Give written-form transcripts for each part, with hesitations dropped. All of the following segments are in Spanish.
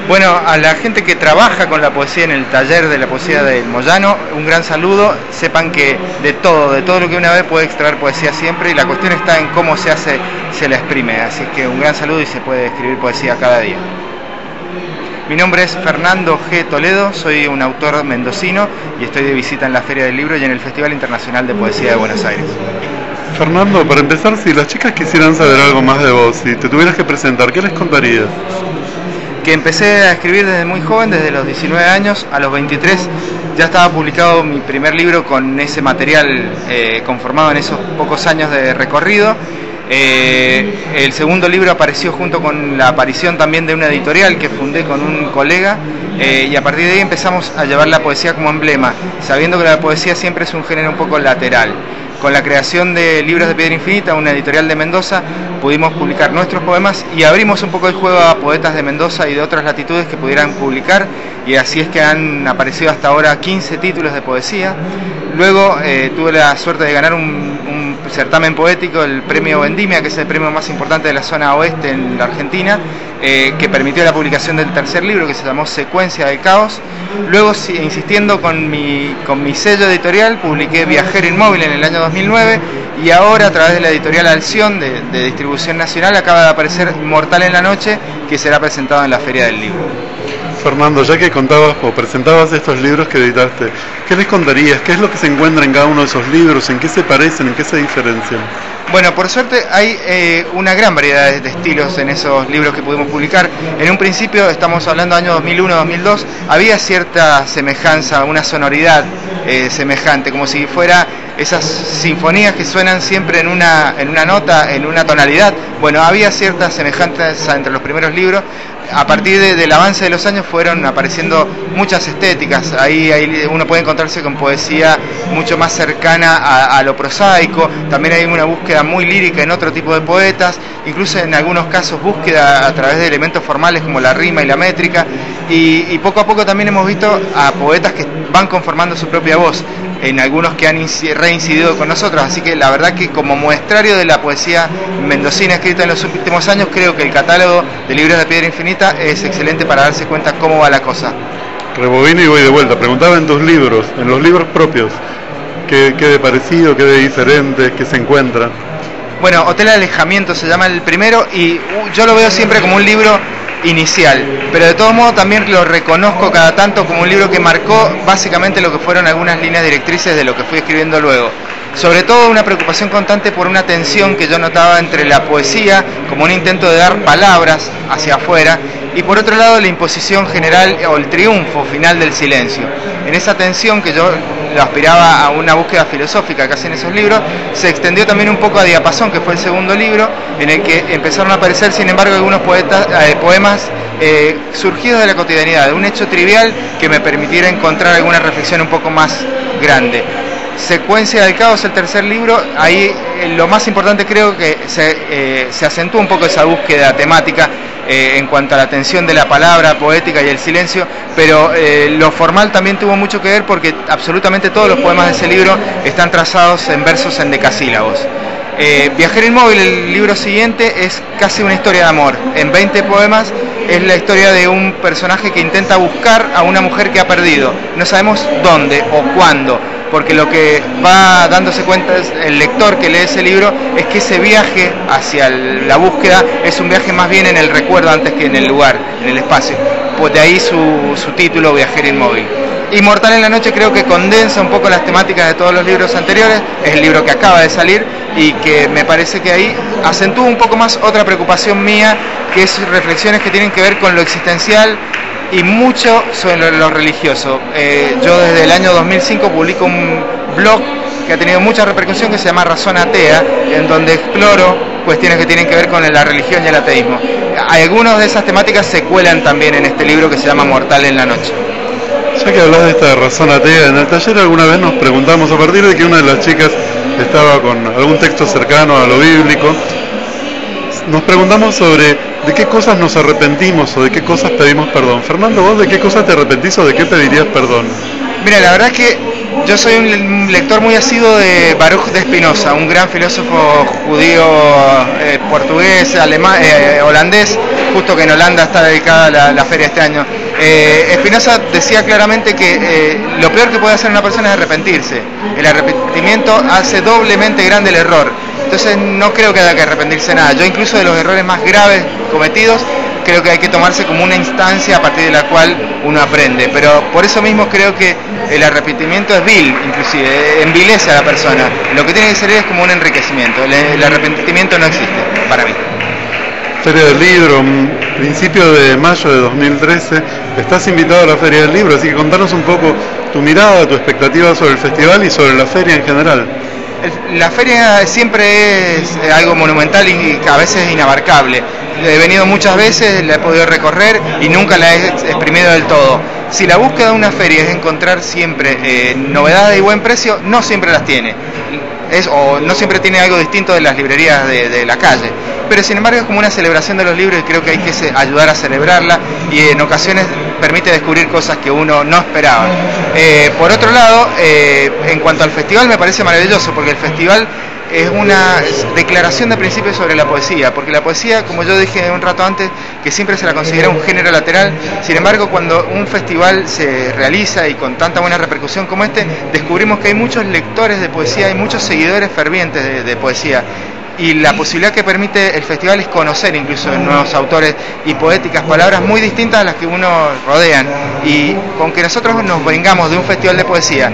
Bueno, a la gente que trabaja con la poesía en el taller de la poesía del Moyano, un gran saludo. Sepan que de todo lo que una ve puede extraer poesía siempre, y la cuestión está en cómo se hace, se la exprime. Así que un gran saludo, y se puede escribir poesía cada día. Mi nombre es Fernando G. Toledo, soy un autor mendocino y estoy de visita en la Feria del Libro y en el Festival Internacional de Poesía de Buenos Aires. Fernando, para empezar, si las chicas quisieran saber algo más de vos, si te tuvieras que presentar, ¿qué les contarías? Que empecé a escribir desde muy joven, desde los 19 años, a los 23 ya estaba publicado mi primer libro con ese material conformado en esos pocos años de recorrido. El segundo libro apareció junto con la aparición también de una editorial que fundé con un colega, y a partir de ahí empezamos a llevar la poesía como emblema, sabiendo que la poesía siempre es un género un poco lateral. Con la creación de Libros de Piedra Infinita, una editorial de Mendoza, pudimos publicar nuestros poemas y abrimos un poco el juego a poetas de Mendoza y de otras latitudes que pudieran publicar, y así es que han aparecido hasta ahora 15 títulos de poesía. Luego tuve la suerte de ganar un certamen poético, el premio Vendimia, que es el premio más importante de la zona oeste en la Argentina, que permitió la publicación del tercer libro, que se llamó Secuencia del Caos. Luego, insistiendo con mi sello editorial, publiqué Viajero Inmóvil en el año 2009, y ahora a través de la editorial Alción de distribución nacional acaba de aparecer Mortal en la Noche, que será presentado en la Feria del Libro. Fernando, ya que contabas o presentabas estos libros que editaste, ¿qué les contarías? ¿Qué es lo que se encuentra en cada uno de esos libros? ¿En qué se parecen? ¿En qué se diferencian? Bueno, por suerte hay una gran variedad de estilos en esos libros que pudimos publicar. En un principio, estamos hablando del año 2001-2002, había cierta semejanza, una sonoridad semejante, como si fuera esas sinfonías que suenan siempre en una nota, en una tonalidad. Bueno, había cierta semejanza entre los primeros libros. A partir del avance de los años fueron apareciendo muchas estéticas. Ahí uno puede encontrarse con poesía mucho más cercana a lo prosaico. También hay una búsqueda muy lírica en otro tipo de poetas, incluso en algunos casos búsqueda a través de elementos formales como la rima y la métrica, y poco a poco también hemos visto a poetas que van conformando su propia voz, en algunos que han reincidido con nosotros. Así que la verdad que como muestrario de la poesía mendocina escrita en los últimos años, creo que el catálogo de Libros de Piedra Infinita es excelente para darse cuenta cómo va la cosa. Rebobino y voy de vuelta. Preguntaba en tus libros, en los libros propios, ¿qué de parecido, qué de diferente, qué se encuentra? Bueno, Hotel Alejamiento se llama el primero, y yo lo veo siempre como un libro inicial, pero de todos modos también lo reconozco cada tanto como un libro que marcó básicamente lo que fueron algunas líneas directrices de lo que fui escribiendo luego. Sobre todo una preocupación constante por una tensión que yo notaba entre la poesía, como un intento de dar palabras hacia afuera, y por otro lado la imposición general o el triunfo final del silencio. En esa tensión, que yo aspiraba a una búsqueda filosófica casi en esos libros, se extendió también un poco a Diapasón, que fue el segundo libro, en el que empezaron a aparecer, sin embargo, algunos poemas surgidos de la cotidianidad, de un hecho trivial que me permitiera encontrar alguna reflexión un poco más grande. Secuencia del Caos, el tercer libro, ahí lo más importante creo que se acentúa un poco esa búsqueda temática en cuanto a la tensión de la palabra poética y el silencio, pero lo formal también tuvo mucho que ver, porque absolutamente todos los poemas de ese libro están trazados en versos en decasílabos. Viajero Inmóvil, el libro siguiente, es casi una historia de amor. En 20 poemas es la historia de un personaje que intenta buscar a una mujer que ha perdido. No sabemos dónde o cuándo, porque lo que va dándose cuenta el lector que lee ese libro es que ese viaje hacia la búsqueda es un viaje más bien en el recuerdo antes que en el lugar, en el espacio. Pues de ahí su título, Viajero Inmóvil. Y Mortal en la Noche creo que condensa un poco las temáticas de todos los libros anteriores. Es el libro que acaba de salir y que me parece que ahí acentúa un poco más otra preocupación mía, que es reflexiones que tienen que ver con lo existencial y mucho sobre lo religioso. Yo desde el año 2005 publico un blog que ha tenido mucha repercusión, que se llama Razón Atea, en donde exploro cuestiones que tienen que ver con la religión y el ateísmo. Algunas de esas temáticas se cuelan también en este libro que se llama Mortal en la Noche. Ya que hablas de esta razón atea, en el taller alguna vez nos preguntamos, a partir de que una de las chicas estaba con algún texto cercano a lo bíblico, nos preguntamos sobre de qué cosas nos arrepentimos o de qué cosas pedimos perdón. Fernando, ¿vos de qué cosas te arrepentís o de qué pedirías perdón? Mira, la verdad es que yo soy un lector muy asiduo de Baruch de Spinoza, un gran filósofo judío portugués, alemán, holandés, justo que en Holanda está dedicada la feria este año. Spinoza decía claramente que lo peor que puede hacer una persona es arrepentirse. El arrepentimiento hace doblemente grande el error. Entonces no creo que haya que arrepentirse de nada. Yo incluso de los errores más graves cometidos, creo que hay que tomarse como una instancia a partir de la cual uno aprende. Pero por eso mismo creo que el arrepentimiento es vil, inclusive, envilece a la persona. Lo que tiene que ser es como un enriquecimiento. El arrepentimiento no existe, para mí. Feria del Libro, principio de mayo de 2013, estás invitado a la Feria del Libro, así que contanos un poco tu mirada, tu expectativa sobre el festival y sobre la feria en general. La feria siempre es algo monumental y a veces inabarcable. He venido muchas veces, la he podido recorrer y nunca la he exprimido del todo. Si la búsqueda de una feria es encontrar siempre novedades y buen precio, no siempre las tiene. O no siempre tiene algo distinto de las librerías de la calle. Pero sin embargo es como una celebración de los libros y creo que hay que ayudar a celebrarla y en ocasiones permite descubrir cosas que uno no esperaba. Por otro lado, en cuanto al festival me parece maravilloso porque el festival es una declaración de principios sobre la poesía, porque la poesía, como yo dije un rato antes, que siempre se la considera un género lateral, sin embargo cuando un festival se realiza y con tanta buena repercusión como este, descubrimos que hay muchos lectores de poesía, hay muchos seguidores fervientes de poesía. Y la posibilidad que permite el festival es conocer incluso nuevos autores y poéticas, palabras muy distintas a las que uno rodean. Y con que nosotros nos vengamos de un festival de poesía,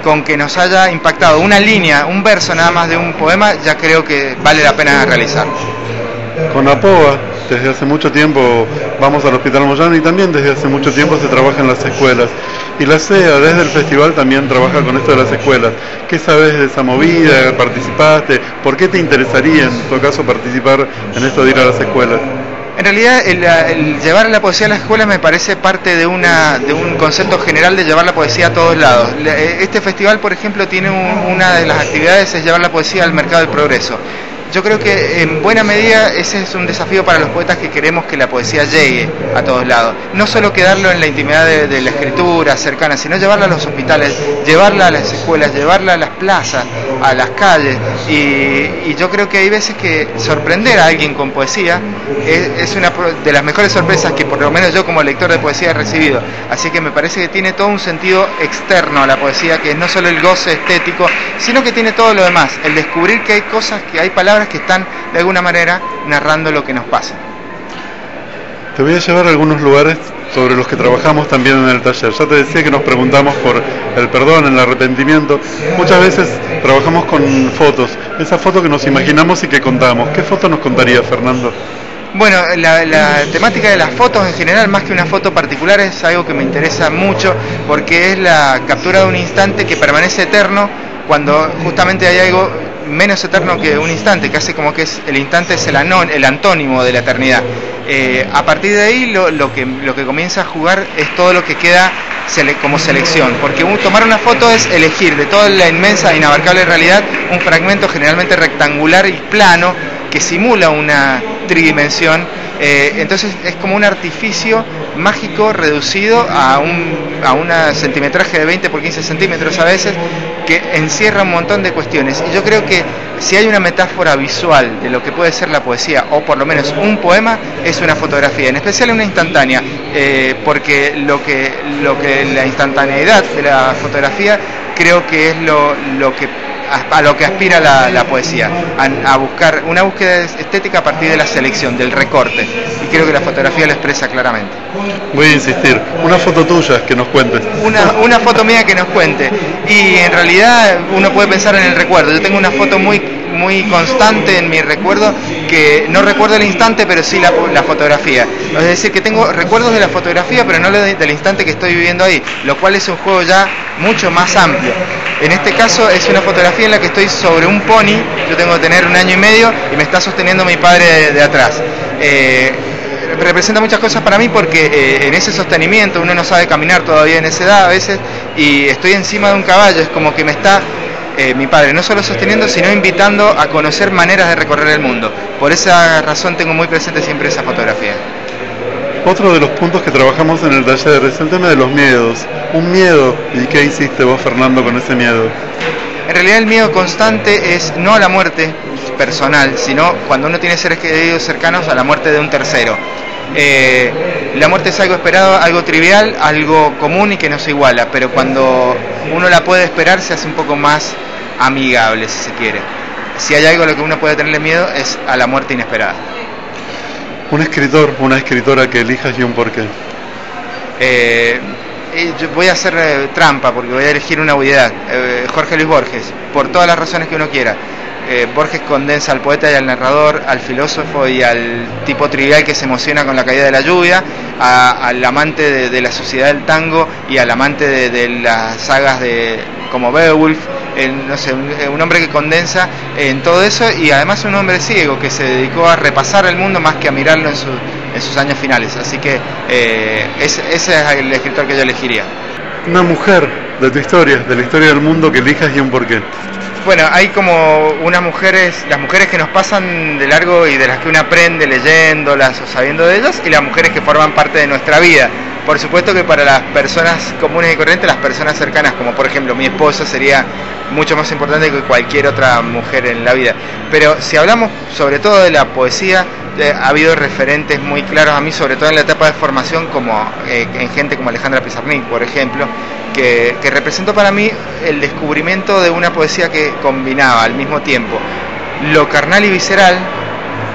con que nos haya impactado una línea, un verso nada más de un poema, ya creo que vale la pena realizar. Con APOA, desde hace mucho tiempo vamos al Hospital Moyano y también desde hace mucho tiempo se trabaja en las escuelas. Y la CEA desde el festival también trabaja con esto de las escuelas. ¿Qué sabes de esa movida? ¿Participaste? ¿Por qué te interesaría en tu caso participar en esto de ir a las escuelas? En realidad el llevar la poesía a las escuelas me parece parte de un concepto general de llevar la poesía a todos lados. Este festival, por ejemplo, tiene una de las actividades es llevar la poesía al mercado del progreso. Yo creo que en buena medida ese es un desafío para los poetas que queremos que la poesía llegue a todos lados. No solo quedarlo en la intimidad de la escritura cercana, sino llevarla a los hospitales, llevarla a las escuelas, llevarla a las plazas, a las calles. Y yo creo que hay veces que sorprender a alguien con poesía es una de las mejores sorpresas que por lo menos yo como lector de poesía he recibido. Así que me parece que tiene todo un sentido externo a la poesía, que es no solo el goce estético, sino que tiene todo lo demás. El descubrir que hay cosas, que hay palabras que están de alguna manera narrando lo que nos pasa. Te voy a llevar a algunos lugares sobre los que trabajamos también en el taller. Ya te decía que nos preguntamos por el perdón, el arrepentimiento. Muchas veces trabajamos con fotos, esa foto que nos imaginamos y que contamos. ¿Qué foto nos contaría, Fernando? Bueno, la temática de las fotos en general, más que una foto particular, es algo que me interesa mucho porque es la captura de un instante que permanece eterno cuando justamente hay algo menos eterno que un instante, que hace como que el instante es el antónimo de la eternidad. A partir de ahí lo que comienza a jugar es todo lo que queda como selección, porque tomar una foto es elegir de toda la inmensa, inabarcable realidad un fragmento generalmente rectangular y plano que simula una tridimensión. Entonces es como un artificio mágico reducido a un centimetraje de 20 por 15 centímetros a veces, que encierra un montón de cuestiones. Y yo creo que si hay una metáfora visual de lo que puede ser la poesía, o por lo menos un poema, es una fotografía, en especial una instantánea, porque lo que la instantaneidad de la fotografía creo que es a lo que aspira la poesía, a buscar una búsqueda estética a partir de la selección, del recorte, y creo que la fotografía lo expresa claramente. Voy a insistir, una foto tuya que nos cuentes. Una foto mía que nos cuente, y en realidad uno puede pensar en el recuerdo. Yo tengo una foto muy constante en mi recuerdo, que no recuerdo el instante, pero sí la fotografía. Es decir, que tengo recuerdos de la fotografía, pero no del instante que estoy viviendo ahí, lo cual es un juego ya mucho más amplio. En este caso es una fotografía en la que estoy sobre un pony, yo tengo que tener 1 año y medio, y me está sosteniendo mi padre de atrás. Representa muchas cosas para mí porque en ese sostenimiento uno no sabe caminar todavía en esa edad a veces, y estoy encima de un caballo, es como que me está mi padre no solo sosteniendo, sino invitando a conocer maneras de recorrer el mundo. Por esa razón tengo muy presente siempre esa fotografía. Otro de los puntos que trabajamos en el taller es el tema de los miedos. Un miedo, ¿y qué hiciste vos, Fernando, con ese miedo? En realidad el miedo constante es no a la muerte personal, sino cuando uno tiene seres queridos cercanos, a la muerte de un tercero. La muerte es algo esperado, algo trivial, algo común y que no se iguala, pero cuando uno la puede esperar se hace un poco más amigable, si se quiere. Si hay algo a lo que uno puede tenerle miedo es a la muerte inesperada. Un escritor, una escritora que elijas y un porqué. Yo voy a hacer trampa porque voy a elegir una obviedad. Jorge Luis Borges, por todas las razones que uno quiera. Borges condensa al poeta y al narrador, al filósofo y al tipo trivial que se emociona con la caída de la lluvia, al amante de la sociedad del tango y al amante de las sagas como Beowulf, no sé, un hombre que condensa en todo eso, y además un hombre ciego que se dedicó a repasar el mundo más que a mirarlo en sus años finales. Así que ese es el escritor que yo elegiría. Una mujer de tu historia, de la historia del mundo, que elijas y un porqué. Bueno, hay como unas mujeres, las mujeres que nos pasan de largo y de las que uno aprende leyéndolas o sabiendo de ellas, y las mujeres que forman parte de nuestra vida. Por supuesto que para las personas comunes y corrientes, las personas cercanas, como por ejemplo mi esposa, sería mucho más importante que cualquier otra mujer en la vida. Pero si hablamos sobre todo de la poesía, ha habido referentes muy claros a mí, sobre todo en la etapa de formación, como en gente como Alejandra Pizarnik, por ejemplo, que representó para mí el descubrimiento de una poesía que combinaba al mismo tiempo lo carnal y visceral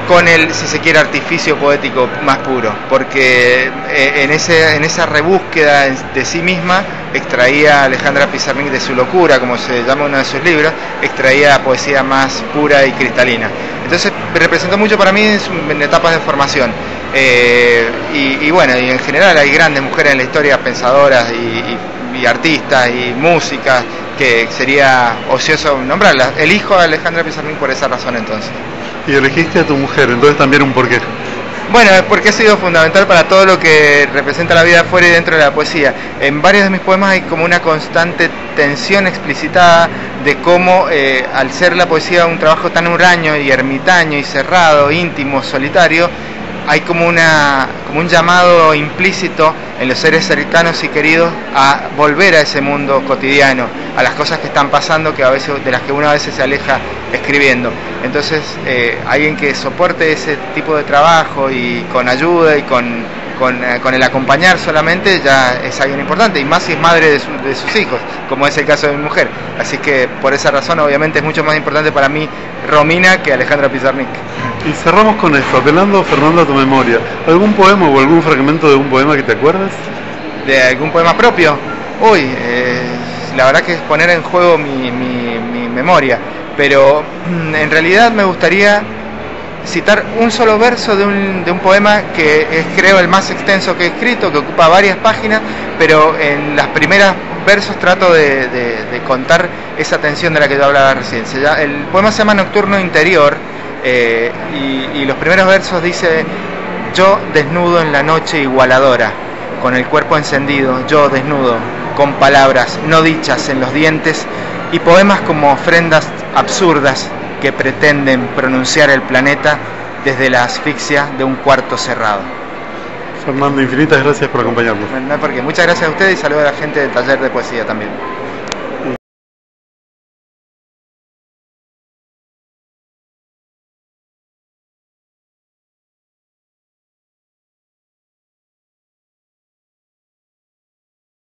con el, si se quiere, artificio poético más puro, porque en esa rebúsqueda de sí misma extraía Alejandra Pizarnik de su locura, como se llama uno de sus libros, extraía poesía más pura y cristalina. Entonces representó mucho para mí en etapas de formación. Y bueno, y en general hay grandes mujeres en la historia, pensadoras y artistas y músicas, que sería ocioso nombrarlas. Elijo a Alejandra Pizarnik por esa razón entonces. Y elegiste a tu mujer, entonces también un porqué. Bueno, es porque ha sido fundamental para todo lo que representa la vida fuera y dentro de la poesía. En varios de mis poemas hay como una constante tensión explicitada de cómo, al ser la poesía un trabajo tan huraño y ermitaño y cerrado, íntimo, solitario, hay como un llamado implícito en los seres cercanos y queridos a volver a ese mundo cotidiano, a las cosas que están pasando, que a veces, de las que uno a veces se aleja escribiendo. Entonces, alguien que soporte ese tipo de trabajo y con ayuda y con el acompañar solamente, ya es alguien importante, y más si es madre de sus hijos, como es el caso de mi mujer. Así que por esa razón obviamente es mucho más importante para mí Romina que Alejandra Pizarnik. Y cerramos con esto, apelando, Fernando, a tu memoria. ¿Algún poema o algún fragmento de un poema que te acuerdas? ¿De algún poema propio? Uy, la verdad que es poner en juego mi memoria, pero en realidad me gustaría citar un solo verso de un poema que es, creo, el más extenso que he escrito, que ocupa varias páginas, pero en las primeras versos trato de contar esa tensión de la que yo hablaba recién. El poema se llama Nocturno Interior, y los primeros versos dice: yo desnudo en la noche igualadora, con el cuerpo encendido, yo desnudo, con palabras no dichas en los dientes y poemas como ofrendas absurdas que pretenden pronunciar el planeta desde la asfixia de un cuarto cerrado. Fernando, infinitas gracias por acompañarnos. No, porque muchas gracias a ustedes y saludos a la gente del taller de poesía también.